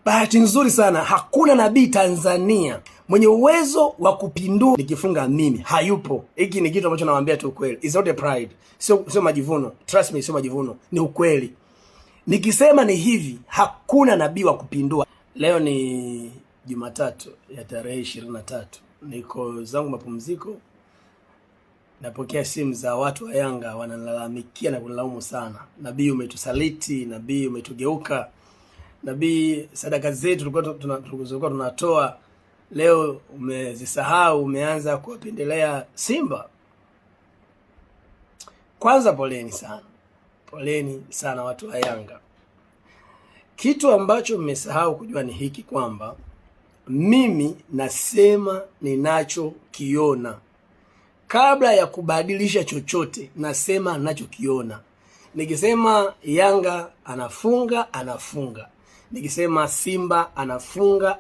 Bahati nzuri sana hakuna nabii Tanzania mwenye uwezo wa kupindua nikifunga mimi. Hayupo. Hiki ni kitu ambacho nawaambia tu ukweli. It's not a pride. Sio majivuno. Trust me, sio majivuno. Ni ukweli. Nikisema ni hivi, hakuna nabii wa kupindua. Leo ni Jumatatu ya tarehe 23. Niko zangu mapumziko. Napokea simu za watu wa Yanga wanalalamikia na kunilaumu sana. Nabii umetusaliti, nabii umetugeuka. Nabii sadaka zetu tulikuwa tunatoa leo umezisahau, umeanza kuwapendelea Simba. Kwanza poleni sana. Poleni sana watu wa Yanga. Kitu ambacho mmesahau kujua ni hiki kwamba mimi nasema ninachokiona. Kabla ya kubadilisha chochote, nasema ninachokiona. Nikisema Yanga anafunga. Nikisema Simba anafunga.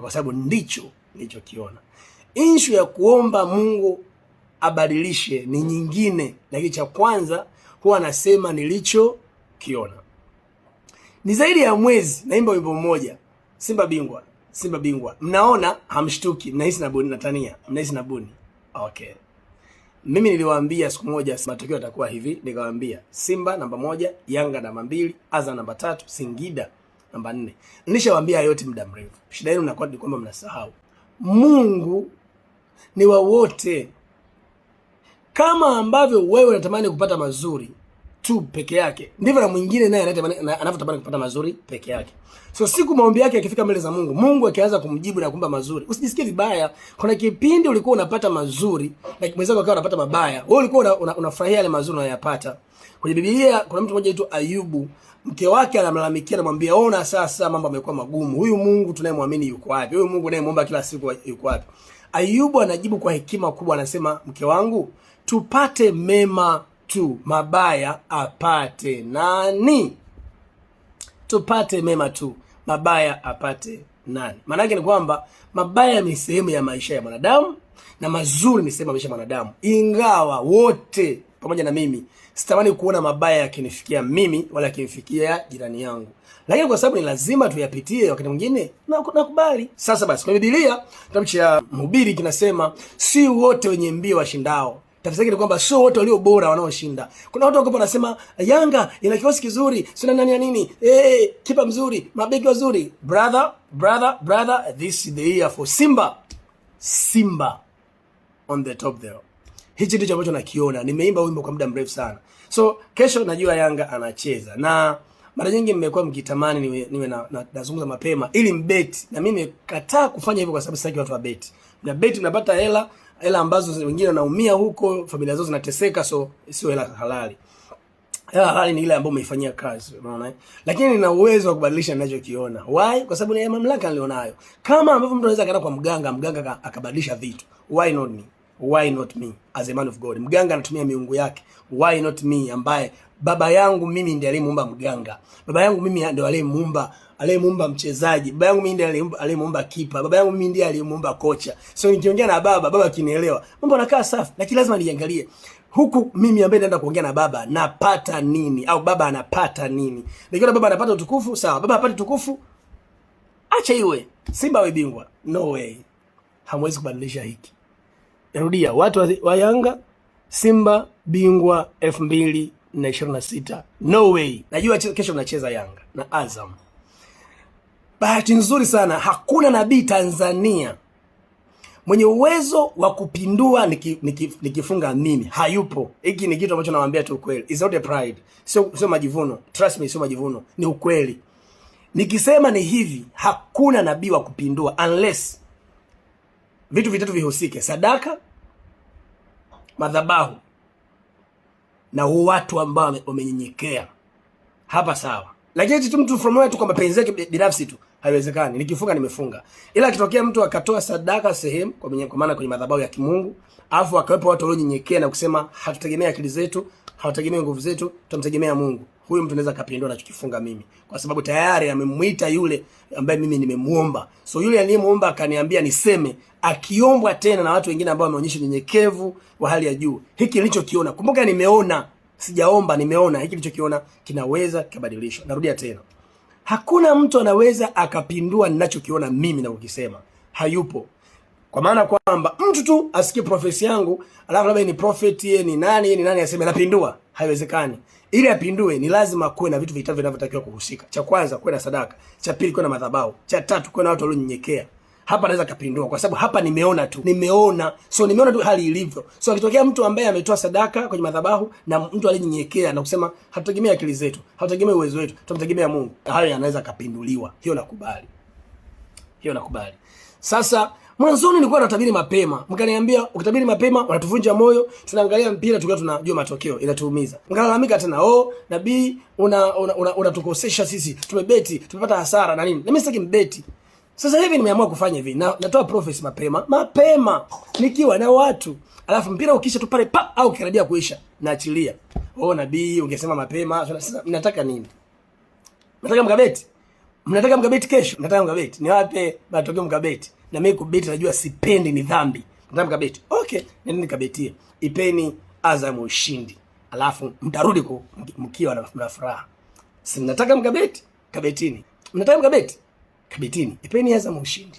Kwa sababu ndicho nilichokiona. Issue ya kuomba Mungu abadilishe ni nyingine, lakini cha kwanza huwa nasema nilichokiona. Ni zaidi ya mwezi naimba wimbo mmoja, Simba bingwa. Mnaona hamshtuki, mnahisi na buni natania, mnahisi na buni. Okay. Mimi niliwaambia siku moja matokeo yatakuwa hivi, nikawaambia Simba namba 1, Yanga namba 2, Azam namba 3, Singida namba 4. Nilishawaambia yote muda mrefu. Shida yenu inakuwa ni kwamba mnasahau. Mungu ni wa wote. Kama ambavyo wewe unatamani kupata mazuri tu peke yake, ndivyo na mwingine naye anavyotamani kupata mazuri peke yake. So siku maombi yake yakifika mbele za Mungu, Mungu akianza kumjibu na kumpa mazuri, usijisikie vibaya. Kuna kipindi ulikuwa unapata mazuri na mwenzako akawa anapata mabaya. Wewe ulikuwa unafurahia yale mazuri unayopata. Kwenye Biblia kuna mtu mmoja aitwa Ayubu, mke wake anamlalamikia, anamwambia, "Ona sasa mambo yamekuwa magumu. Huyu Mungu tunayemwamini yuko wapi? Huyu Mungu tunayemwomba kila siku yuko wapi?" Ayubu anajibu kwa hekima kubwa, anasema, "Mke wangu, tupate mema tu, mabaya apate nani?" Tupate mema tu, mabaya apate nani? Maana yake ni kwamba mabaya ni sehemu ya maisha ya mwanadamu na mazuri ni sehemu ya maisha ya mwanadamu. Ingawa wote pamoja na mimi sitamani kuona mabaya yakinifikia mimi wala yakinifikia jirani yangu, lakini kwa sababu ni lazima tuyapitie wakati mwingine nakubali. Sasa basi, kwa Biblia kitabu cha Mhubiri kinasema si wote wenye mbio washindao. Tafsiri yake ni kwamba sio wote walio bora wanaoshinda. Kuna watu wako wanasema Yanga ina kikosi kizuri, sina nani ya nini, kipa mzuri, mabeki wazuri. Brother, this is the year for Simba on the top there. Hichi ndicho ambacho nakiona. Nimeimba wimbo kwa muda mrefu sana. So kesho najua Yanga anacheza. Na mara nyingi mmekuwa mkitamani niwe nazungumza mapema ili mbeti. Na mimi nimekataa kufanya hivyo kwa sababu sitaki watu wa beti. Na beti mnapata hela ambazo wengine wanaumia huko, familia zao zinateseka, so sio hela halali. Hela halali ni ile ambayo umeifanyia kazi, unaona? Lakini nina uwezo wa kubadilisha ninachokiona. Why? Kwa sababu ni mamlaka nilionayo. Kama ambavyo mtu anaweza kwenda kwa mganga akabadilisha vitu. Why not me? Why not me as a man of God? Mganga anatumia miungu yake. Why not me ambaye baba yangu mimi ndiye aliyemuumba mganga. Baba yangu mimi ndiye aliyemuumba mchezaji. Baba yangu mimi ndiye aliyemuumba kipa. Baba yangu mimi ndiye aliyemuumba kocha. So nikiongea na baba akinielewa, mambo yanakaa safi. Lakini lazima niangalie huku mimi ambaye naenda kuongea na baba napata nini, au baba anapata nini. Nikiona baba anapata utukufu, sawa. Baba hapati utukufu, acha iwe. Simba we bingwa. No way. Hamwezi kubadilisha hiki. Narudia, watu wa Yanga, Simba bingwa 2026. No way. Najua kesho mnacheza Yanga na Azam. Bahati nzuri sana hakuna nabii Tanzania mwenye uwezo wa kupindua nikifunga mimi. Hayupo. Hiki ni kitu ambacho nawaambia tu ukweli. It's not a pride. Sio majivuno. Trust me, sio majivuno. Ni ukweli. Nikisema ni hivi, hakuna nabii wa kupindua unless vitu vitatu vihusike: sadaka, madhabahu na watu ambao wamenyenyekea. Hapa sawa. Lakini mtu from nowhere tu kwa mapenzi yake binafsi tu, haiwezekani. Nikifunga nimefunga. Ila kitokea mtu akatoa sadaka sehemu, kwa maana kwenye madhabahu ya kimungu, alafu akawepo watu walionyenyekea na kusema hatutegemea akili zetu, hatutegemea nguvu zetu, tunamtegemea Mungu, huyu mtu anaweza kapindua anachokifunga mimi, kwa sababu tayari amemuita yule ambaye mimi nimemuomba. So yule aliyemuomba akaniambia niseme, akiombwa tena na watu wengine ambao wameonyesha unyenyekevu wa hali ya juu. Hiki nilichokiona, kumbuka nimeona, sijaomba, nimeona. Hiki nilichokiona kinaweza kubadilishwa. Narudia tena, Hakuna mtu anaweza akapindua ninachokiona mimi na kukisema, hayupo. Kwa maana kwamba mtu tu asikie profesi yangu alafu labda ni prophet, yeye ni nani aseme napindua, haiwezekani. Ili apindue ni lazima kuwe na vitu vitatu vinavyotakiwa kuhusika. Cha kwanza kuwe na sadaka, cha pili kuwe na madhabahu, cha tatu kuwe na watu walionyenyekea. Hapa naweza kapindua kwa sababu hapa nimeona tu. Nimeona tu hali ilivyo. So akitokea mtu ambaye ametoa sadaka kwenye madhabahu na mtu alinyenyekea na kusema hatutegemea akili zetu, hatutegemea uwezo wetu, tunamtegemea Mungu, hayo yanaweza kapinduliwa. Hiyo nakubali. Sasa mwanzoni nilikuwa natabiri mapema. Mkaniambia ukitabiri mapema unatuvunja moyo, tunaangalia mpira tukiwa tunajua matokeo, inatuumiza. Mkalalamika tena, nabii unatukosesha sisi. Tumebeti, tumepata hasara na nini? Na mimi sitaki mbeti. Sasa hivi nimeamua kufanya hivi. Natoa prophecy mapema nikiwa na watu. Alafu mpira ukisha tu pale au kikaribia kuisha, naachilia. Nabii ungesema mapema. Sasa mnataka nini? Mnataka mkabeti? Mnataka mkabeti kesho? Mnataka mkabeti? Niwape matokeo mkabeti. Na mimi kubeti najua sipendi, ni dhambi. Mnataka mkabeti? Okay, nendeni nikabetie. Ipeni Azam ushindi. Alafu mtarudi mkiwa na furaha. Si mnataka mkabeti? Kabetini. Mnataka mkabeti? Kabetini. Ipeni Azam ushindi.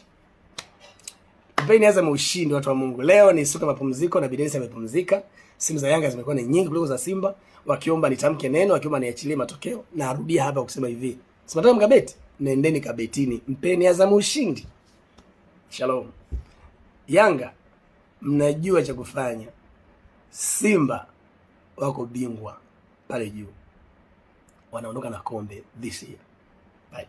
Ipeni Azam ushindi, watu wa Mungu. Leo ni siku ya mapumziko na Bidensi amepumzika. Simu za Yanga zimekuwa ni nyingi kuliko za Simba. Wakiomba nitamke neno, wakiomba niachilie matokeo. Na arudia hapa kusema hivi. Si mnataka mkabeti? Nendeni kabetini. Mpeni Azam ushindi. Shalom. Yanga mnajua cha kufanya. Simba wako bingwa pale juu. Wanaondoka na kombe this year. Bye.